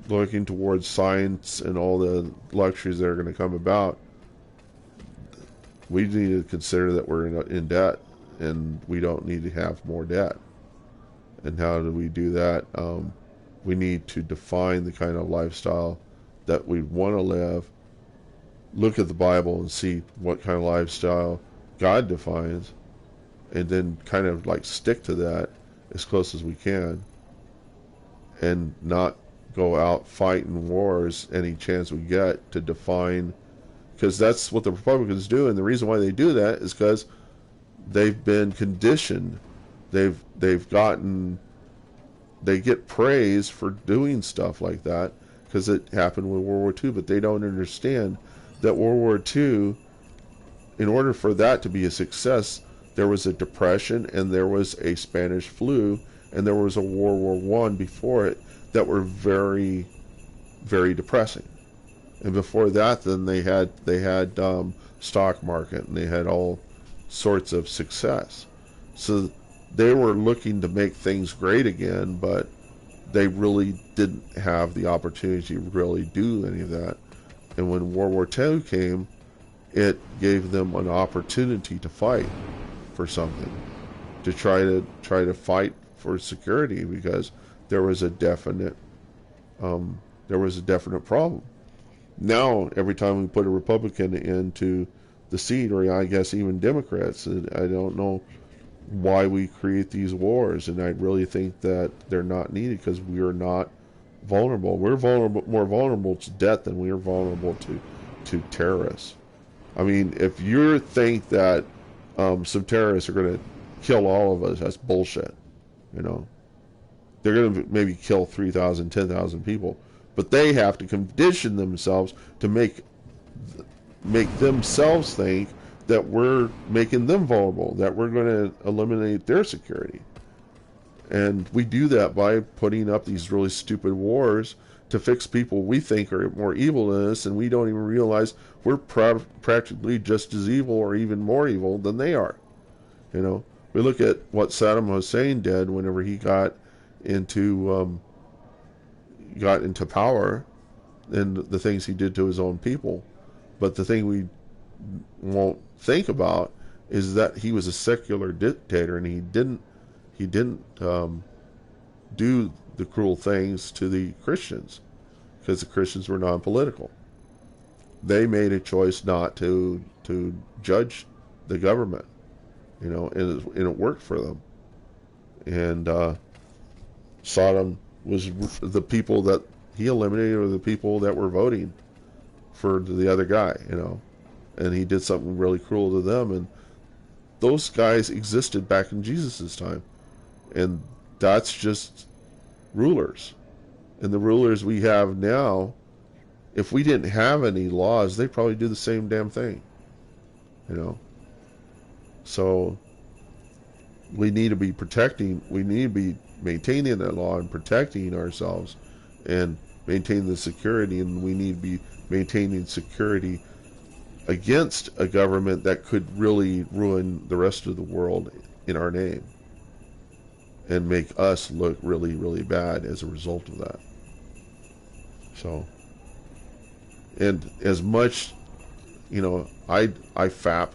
looking towards science and all the luxuries that are going to come about, we need to consider that we're in debt, and we don't need to have more debt. And how do we do that? We need to define the kind of lifestyle that we want to live, look at the Bible and see what kind of lifestyle God defines, and then kind of like stick to that as close as we can, and not go out fighting wars any chance we get to define, because that's what the Republicans do. And the reason why they do that is because they've been conditioned. They get praise for doing stuff like that because it happened with World War II, but they don't understand that World War II, in order for that to be a success, there was a depression, and there was a Spanish flu, and there was a World War I before it that were very, very depressing. And before that, then they had stock market, and they had all sorts of success. So they were looking to make things great again, but they really didn't have the opportunity to really do any of that. And when World War II came, it gave them an opportunity to fight for something, to try to fight for security, because there was a definite problem. Now, every time we put a Republican into the seat, or I guess even Democrats, I don't know why we create these wars, and I really think that they're not needed, because we are not vulnerable. We're more vulnerable to death than we are vulnerable to terrorists. I mean, if you think that some terrorists are going to kill all of us, that's bullshit. They're going to maybe kill 3,000, 10,000 people, but they have to condition themselves to make themselves think that we're making them vulnerable, that we're going to eliminate their security. And we do that by putting up these really stupid wars to fix people we think are more evil than us, and we don't even realize we're practically just as evil or even more evil than they are. You know, we look at what Saddam Hussein did whenever he into got into power, and the things he did to his own people. But the thing we won't think about is that he was a secular dictator, and he didn't do the cruel things to the Christians, because the Christians were non-political. They made a choice not to judge the government, you know, and it worked for them. And Sodom was the people that he eliminated, or the people that were voting for the other guy, you know, and he did something really cruel to them. And those guys existed back in Jesus' time, and that's just rulers. And the rulers we have now, if we didn't have any laws, they'd probably do the same damn thing, you know. So we need to be maintaining that law and protecting ourselves and maintaining the security, and we need to be maintaining security against a government that could really ruin the rest of the world in our name and make us look really, really bad as a result of that. So, and as much, you know, I FAP,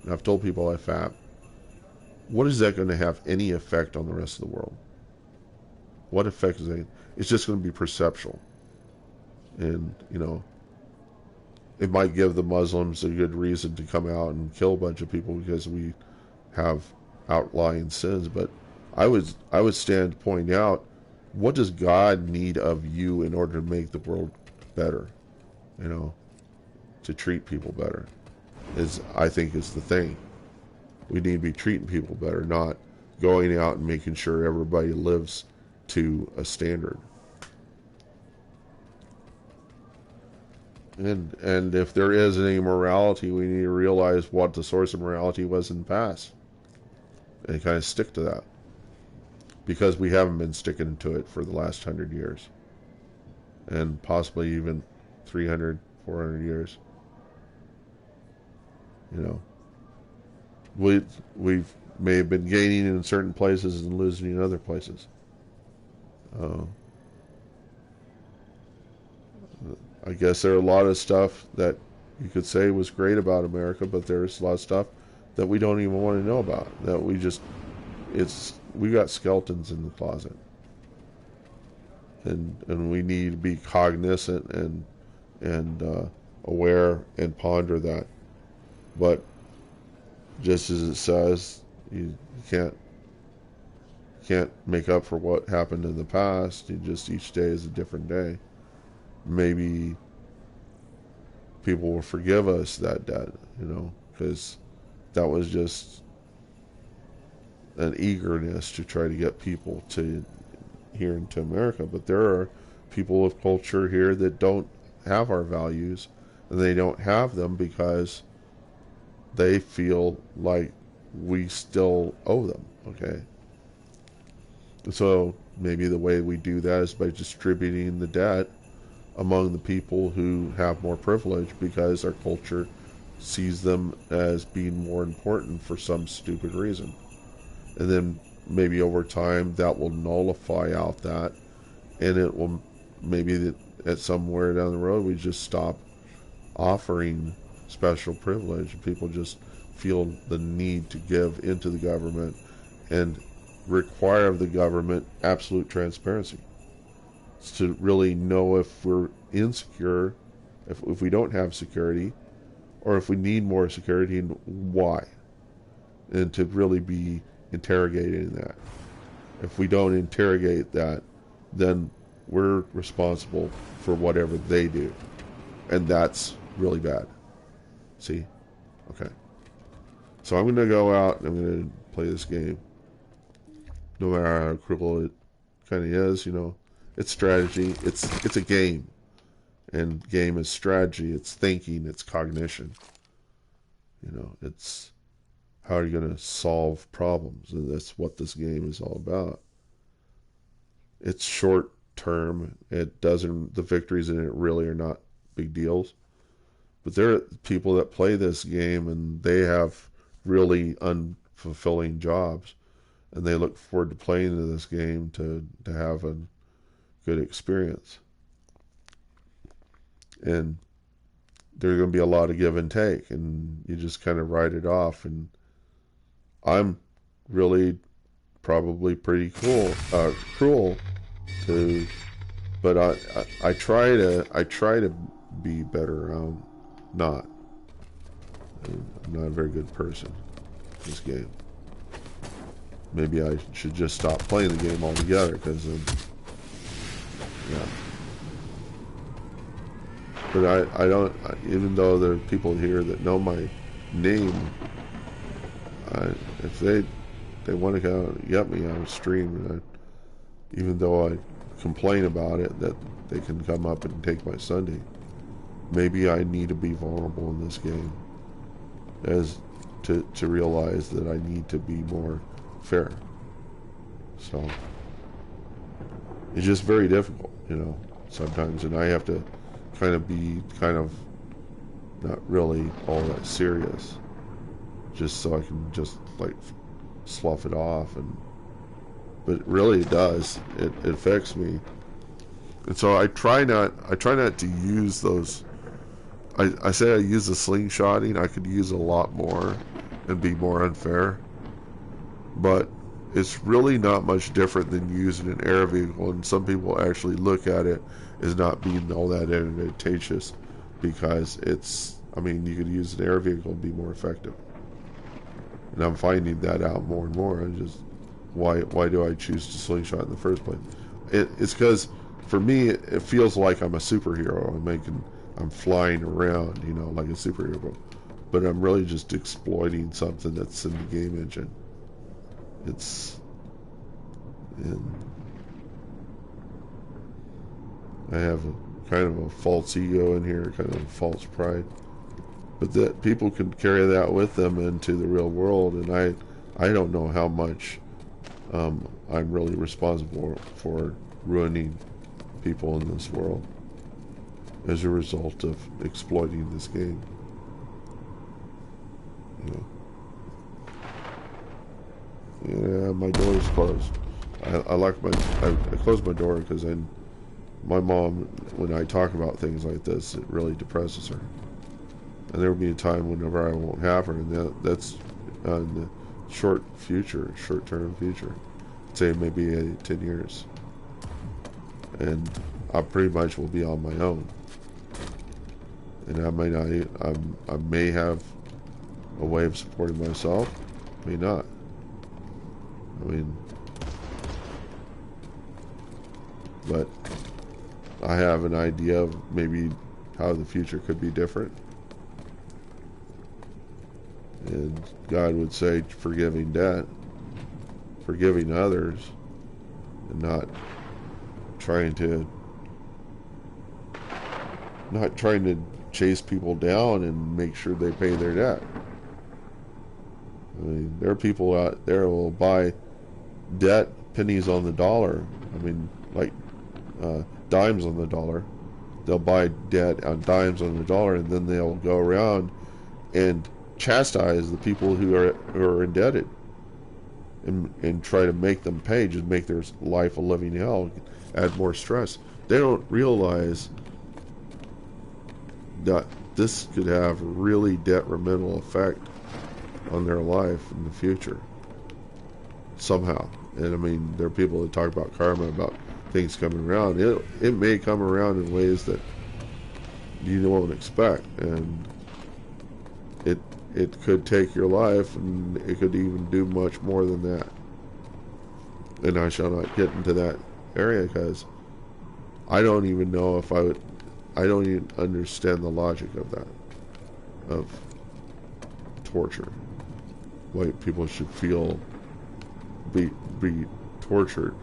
and I've told people I FAP, what is that going to have any effect on the rest of the world? What effect is that? It's just going to be perceptual. And, you know, it might give the Muslims a good reason to come out and kill a bunch of people because we have outlying sins. But I would stand to point out, what does God need of you in order to make the world better? You know, to treat people better I think is the thing. We need to be treating people better, not going out and making sure everybody lives to a standard. And if there is any morality, we need to realize what the source of morality was in the past and kind of stick to that, because we haven't been sticking to it for the last 100 years, and possibly even 300, 400 years. You know, we may have been gaining in certain places and losing in other places. I guess there are a lot of stuff that you could say was great about America, but there's a lot of stuff that we don't even want to know about. That we got skeletons in the closet, and we need to be cognizant and aware and ponder that. But just as it says, you can't make up for what happened in the past. Each day is a different day. Maybe people will forgive us that debt, you know, because that was just an eagerness to try to get people to here into America. But there are people of culture here that don't have our values, and they don't have them because they feel like we still owe them, okay? So maybe the way we do that is by distributing the debt among the people who have more privilege, because our culture sees them as being more important for some stupid reason. And then maybe over time that will nullify out that, and it will maybe that at somewhere down the road we just stop offering special privilege, and people just feel the need to give into the government and require of the government absolute transparency to really know if we're insecure, if we don't have security, or if we need more security, and why, and to really be interrogating that. If we don't interrogate that, then we're responsible for whatever they do, and that's really bad. See? Okay. So I'm going to go out and I'm going to play this game. No matter how cruel it kind of is, you know, it's strategy. It's a game. And game is strategy. It's thinking. It's cognition. You know, it's how are you going to solve problems. And that's what this game is all about. it's short term. It doesn't. The victories in it really are not big deals. But there are people that play this game and they have really unfulfilling jobs, and they look forward to playing this game to have a good experience. And there's going to be a lot of give and take, and you just kind of write it off. And I'm really probably pretty cruel to, but I try to be better. Not. I'm not a very good person in this game. Maybe I should just stop playing the game altogether, because yeah. But I don't, even though there are people here that know my name, if they want to kind of get me on a stream, even though I complain about it, that they can come up and take my Sunday. Maybe I need to be vulnerable in this game, as to realize that I need to be more fair. So it's just very difficult, sometimes, and I have to be not really all that serious, just so I can just like slough it off. But it really does. It affects me, and so I try not to use those. I say I use the slingshotting. I could use a lot more and be more unfair, but it's really not much different than using an air vehicle, and some people actually look at it as not being all that advantageous, because you could use an air vehicle and be more effective. And I'm finding that out more and more. Why do I choose to slingshot in the first place? It's because for me it feels like I'm a superhero. I'm flying around, like a superhero, but I'm really just exploiting something that's in the game engine. And I have kind of a false ego in here, kind of a false pride, but that people can carry that with them into the real world, and I don't know how much I'm really responsible for ruining people in this world as a result of exploiting this game. Yeah, my door is closed. I closed my door because my mom, when I talk about things like this, it really depresses her. And there will be a time whenever I won't have her, and that's in the short-term future. I'd say maybe 10 years. And I pretty much will be on my own. And I may have a way of supporting myself, may not. But I have an idea of maybe how the future could be different. And God would say forgiving debt, forgiving others, and not trying to chase people down and make sure they pay their debt. There are people out there who will buy debt pennies on the dollar. Like dimes on the dollar. They'll buy debt on dimes on the dollar, and then they'll go around and chastise the people who are indebted, and try to make them pay, just make their life a living hell, add more stress. They don't realize that this could have a really detrimental effect on their life in the future somehow. And there are people that talk about karma, about things coming around. It may come around in ways that you won't expect, and it could take your life, and it could even do much more than that. And I shall not get into that area, because I don't even know if I don't even understand the logic of that, of torture. Why people should be tortured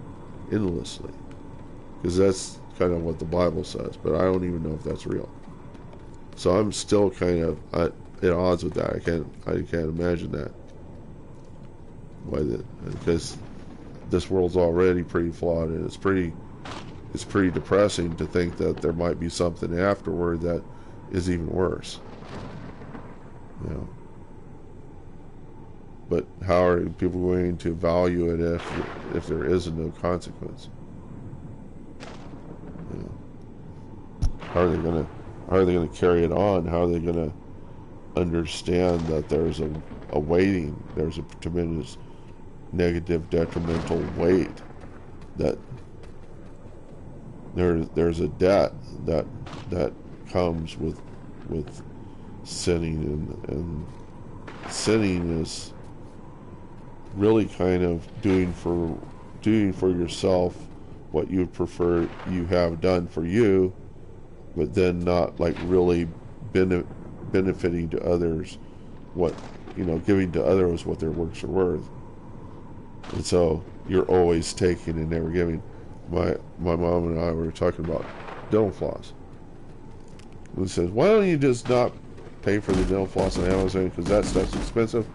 endlessly, because that's kind of what the Bible says, but I don't even know if that's real. So I'm still kind of at odds with that. I can't imagine that. Because this world's already pretty flawed, and it's pretty depressing to think that there might be something afterward that is even worse. You know. But how are people going to value it if there is no consequence? You know. How are they gonna carry it on? How are they gonna understand that there's a weighting, there's a tremendous negative detrimental weight, that there's a debt that comes with sinning, and sinning is really kind of doing for yourself what you would prefer you have done for you, but then not like really benefiting to others, what, you know, giving to others what their works are worth. And so you're always taking and never giving. My mom and I were talking about dental floss. We says, why don't you just not pay for the dental floss on Amazon, because that stuff's expensive?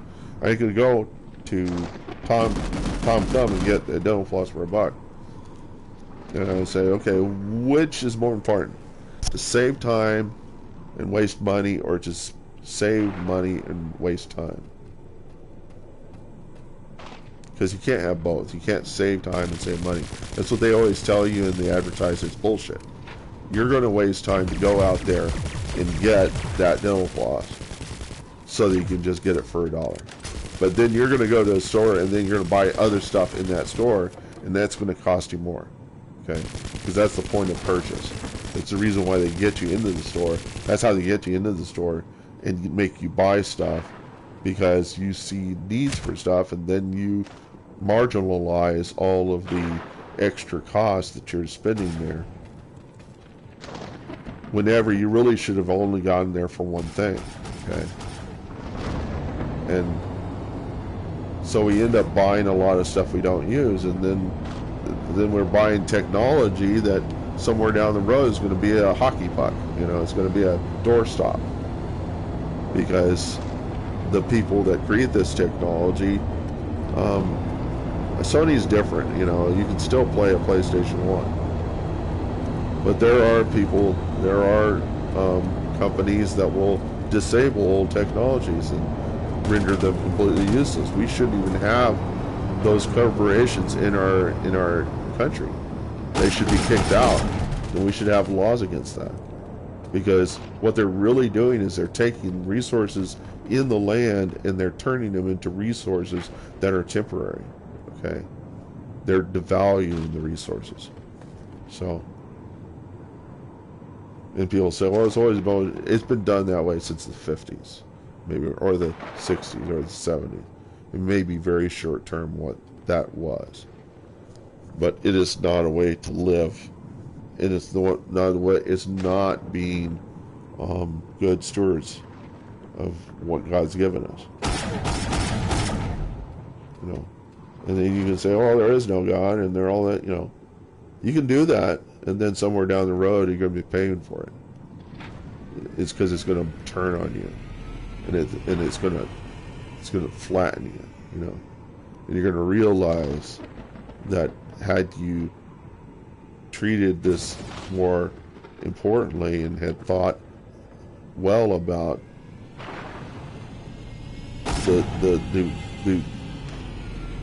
I could go to Tom Thumb and get a dental floss for $1. And I say, okay, which is more important? To save time and waste money, or to save money and waste time? Because you can't have both. You can't save time and save money. That's what they always tell you in the advertising. It's bullshit. You're going to waste time to go out there and get that dental floss so that you can just get it for $1. But then you're going to go to a store, and then you're going to buy other stuff in that store, and that's going to cost you more. Okay? Because that's the point of purchase. It's the reason why they get you into the store. That's how they get you into the store and make you buy stuff, because you see needs for stuff, and then you marginalize all of the extra costs that you're spending there, whenever you really should have only gotten there for one thing. Okay? And so we end up buying a lot of stuff we don't use, and then we're buying technology that somewhere down the road is going to be a hockey puck. You know, it's going to be a doorstop, because the people that create this technology, Sony's different. You know, you can still play a PlayStation 1, but there are companies that will disable old technologies and render them completely useless. We shouldn't even have those corporations in our country. They should be kicked out, and we should have laws against that. Because what they're really doing is they're taking resources in the land and they're turning them into resources that are temporary. Okay? They're devaluing the resources. So, and people say, well, it's been done that way since the 50s, maybe, or the 60s, or the 70s. It may be very short term what that was, but it is not a way to live. It is not a way. It's not being good stewards of what God's given us. You know, and then you can say, "Oh, there is no God," and they're all that. You know, you can do that, and then somewhere down the road, you're going to be paying for it. It's because it's going to turn on you, and it's going to flatten you. You know, and you're going to realize that had you treated this more importantly and had thought well about the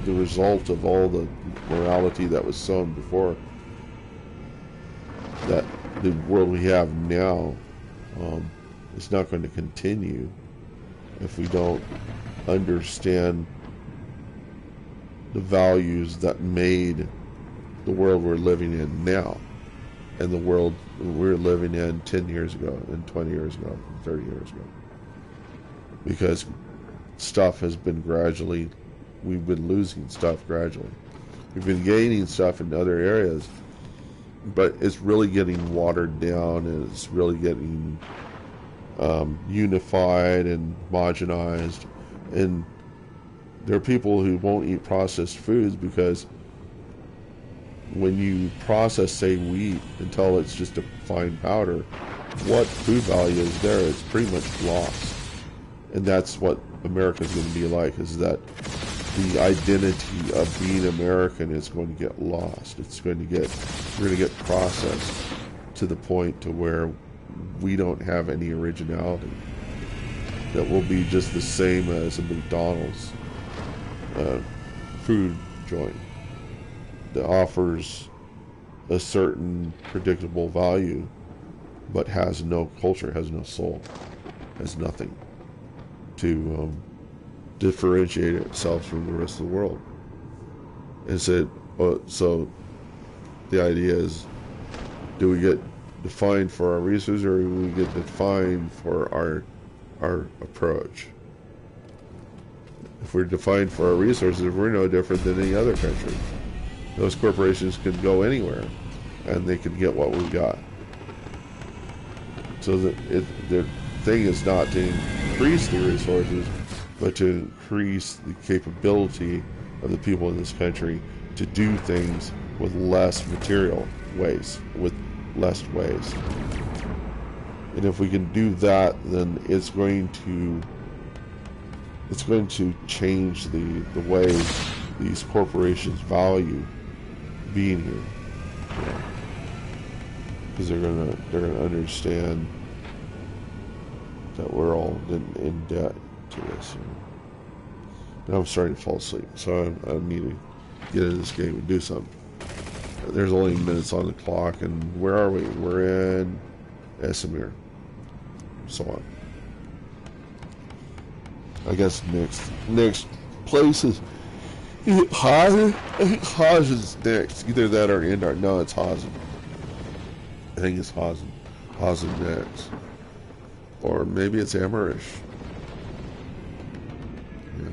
result of all the morality that was sown before, that the world we have now is not going to continue if we don't understand the values that made the world we're living in now and the world we're living in 10 years ago and 20 years ago and 30 years ago. Because stuff has been we've been losing stuff gradually. We've been gaining stuff in other areas, but it's really getting watered down, and it's really getting unified and homogenized. And there are people who won't eat processed foods because when you process, say, wheat until it's just a fine powder, what food value is there? It's pretty much lost. And that's what America's going to be like, is that the identity of being American is going to get lost. We're going to get processed to the point to where we don't have any originality. That will be just the same as a McDonald's food joint that offers a certain predictable value, but has no culture, has no soul, has nothing to differentiate itself from the rest of the world. So the idea is, do we get defined for our resources, or do we get defined for our approach? If we're defined for our resources, we're no different than any other country. Those corporations can go anywhere, and they can get what we got. So the thing is not to increase the resources, but to increase the capability of the people in this country to do things with less material waste, with less waste. And if we can do that, then it's going to change the way these corporations value being here. Because they're gonna understand that we're all in debt to this. And I'm starting to fall asleep, so I need to get into this game and do something. There's only minutes on the clock, and where are we? We're in Esamir. So on. I guess next place is Hazen. I think Hazen's next. Either that or Indar. No, it's Hazen. I think it's Hazen. Hazen next. Or maybe it's Amarish. Yeah.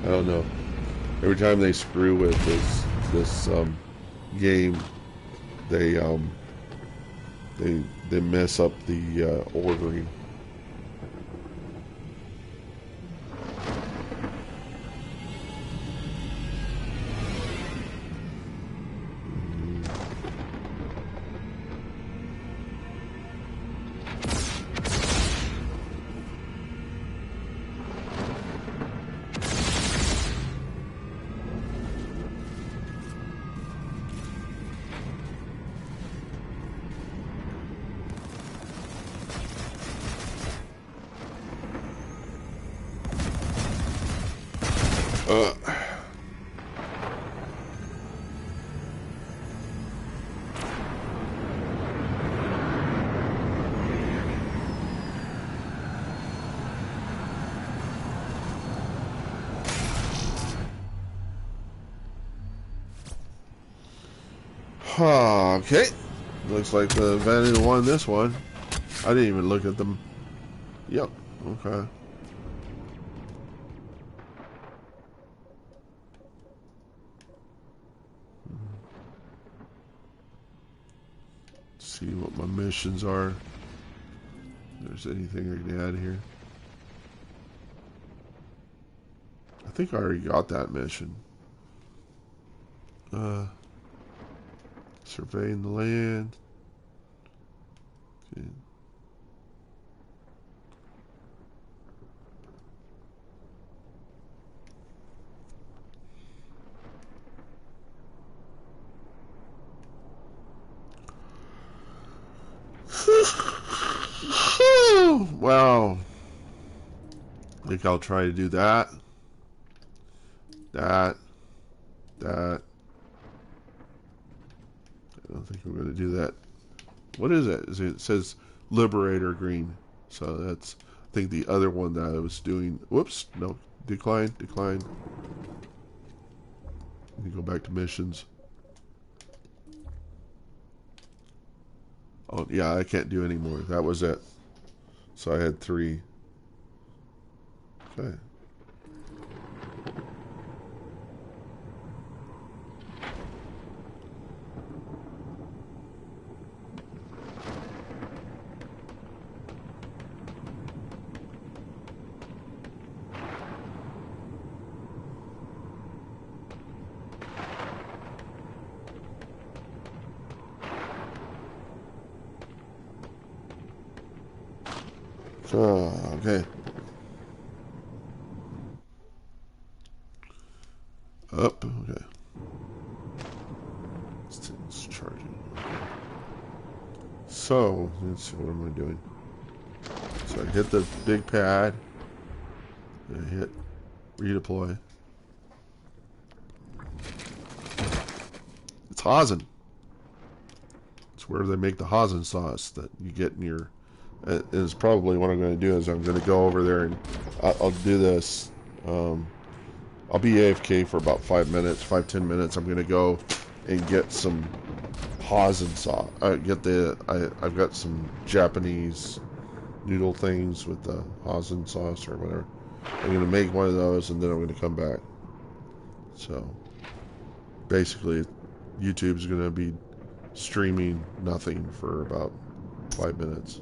I don't know. Every time they screw with this game, they mess up the ordering. Okay. Looks like the Vanity won this one. I didn't even look at them. Yep. Okay. See what my missions are. If there's anything I can add here. I think I already got that mission. Surveying the land. Okay. Wow. I think I'll try to do that. That. I don't think I'm going to do that. What is it? It says Liberator Green. So that's, I think, the other one that I was doing. Whoops. No. Decline. Let me go back to missions. Oh, yeah, I can't do any more. That was it. So I had 3. Okay. Okay. charging. So, let's see, what am I doing? So I hit the big pad, and I hit redeploy. It's Hazen. It's where they make the Hazen sauce that you get in your... Is probably what I'm going to do is I'm going to go over there and I'll do this. I'll be AFK for about 5 minutes, 5-10 minutes. I'm going to go and get some Hazen sauce. I've got some Japanese noodle things with the Hazen sauce or whatever. I'm going to make one of those and then I'm going to come back. So basically YouTube's going to be streaming nothing for about 5 minutes.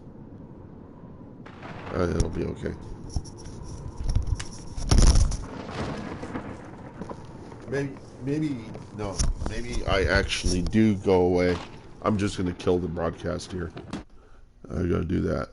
It'll be okay. Maybe I actually do go away. I'm just going to kill the broadcast here. I got to do that.